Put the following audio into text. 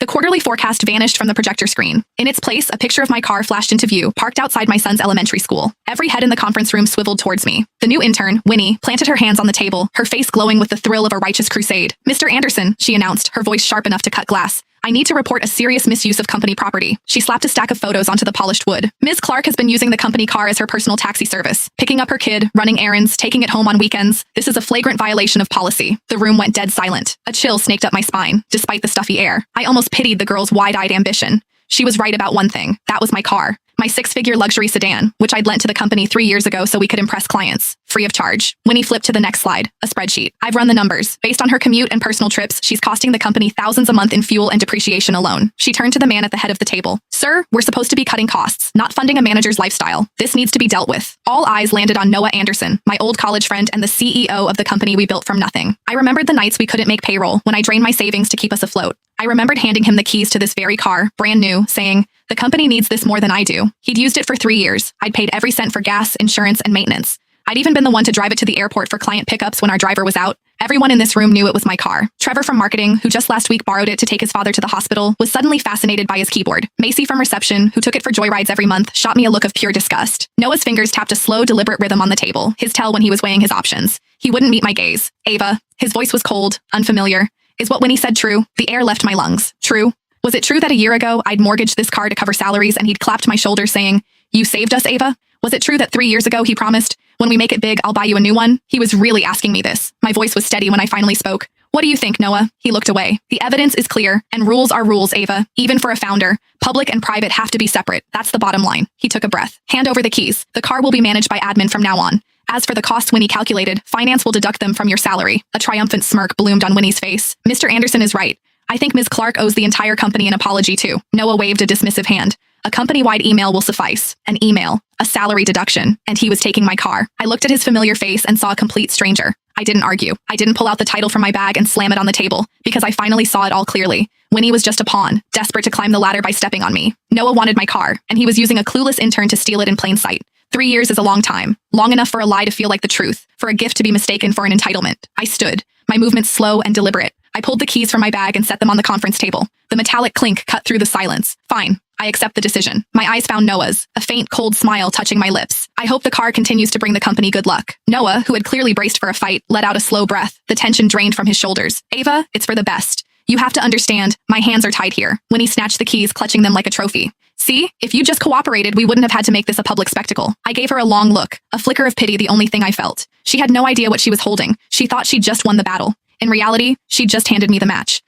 The quarterly forecast vanished from the projector screen. In its place, a picture of my car flashed into view, parked outside my son's elementary school. Every head in the conference room swiveled towards me. The new intern, Winnie, planted her hands on the table, her face glowing with the thrill of a righteous crusade. "Mr. Anderson," she announced, her voice sharp enough to cut glass. "I need to report a serious misuse of company property." She slapped a stack of photos onto the polished wood. "Ms. Clark has been using the company car as her personal taxi service, picking up her kid, running errands, taking it home on weekends. This is a flagrant violation of policy." The room went dead silent. A chill snaked up my spine, despite the stuffy air. I almost pitied the girl's wide-eyed ambition. She was right about one thing. That was my car. My 6-figure luxury sedan, which I'd lent to the company 3 years ago so we could impress clients. Free of charge. Winnie flipped to the next slide, a spreadsheet. "I've run the numbers. Based on her commute and personal trips, she's costing the company thousands a month in fuel and depreciation alone." She turned to the man at the head of the table. "Sir, we're supposed to be cutting costs, not funding a manager's lifestyle. This needs to be dealt with." All eyes landed on Noah Anderson, my old college friend and the CEO of the company we built from nothing. I remembered the nights we couldn't make payroll, when I drained my savings to keep us afloat. I remembered handing him the keys to this very car, brand new, saying, "The company needs this more than I do." He'd used it for 3 years. I'd paid every cent for gas, insurance, and maintenance. I'd even been the one to drive it to the airport for client pickups when our driver was out. Everyone in this room knew it was my car. Trevor from marketing, who just last week borrowed it to take his father to the hospital, was suddenly fascinated by his keyboard. Macy from reception, who took it for joyrides every month, shot me a look of pure disgust. Noah's fingers tapped a slow, deliberate rhythm on the table, his tell when he was weighing his options. He wouldn't meet my gaze. "Ava." His voice was cold, unfamiliar. "Is what Winnie said true?" The air left my lungs. True? Was it true that a year ago I'd mortgaged this car to cover salaries and he'd clapped my shoulder saying, "You saved us, Ava"? Was it true that 3 years ago he promised, "When we make it big, I'll buy you a new one"? He was really asking me this. My voice was steady when I finally spoke. "What do you think, Noah?" He looked away. "The evidence is clear, and rules are rules, Ava. Even for a founder, public and private have to be separate. That's the bottom line." He took a breath. "Hand over the keys. The car will be managed by admin from now on. As for the costs Winnie calculated, finance will deduct them from your salary." A triumphant smirk bloomed on Winnie's face. "Mr. Anderson is right. I think Ms. Clark owes the entire company an apology too." Noah waved a dismissive hand. "A company-wide email will suffice. An email, a salary deduction, and he was taking my car." I looked at his familiar face and saw a complete stranger. I didn't argue. I didn't pull out the title from my bag and slam it on the table, because I finally saw it all clearly. Winnie was just a pawn, desperate to climb the ladder by stepping on me. Noah wanted my car, and he was using a clueless intern to steal it in plain sight. 3 years is a long time. Long enough for a lie to feel like the truth, for a gift to be mistaken for an entitlement. I stood, my movements slow and deliberate. I pulled the keys from my bag and set them on the conference table. The metallic clink cut through the silence. "Fine. I accept the decision." My eyes found Noah's, a faint, cold smile touching my lips. "I hope the car continues to bring the company good luck." Noah, who had clearly braced for a fight, let out a slow breath. The tension drained from his shoulders. "Ava, it's for the best. You have to understand, my hands are tied here." Winnie snatched the keys, clutching them like a trophy. "See? If you just cooperated, we wouldn't have had to make this a public spectacle." I gave her a long look, a flicker of pity the only thing I felt. She had no idea what she was holding. She thought she'd just won the battle. In reality, she'd just handed me the match.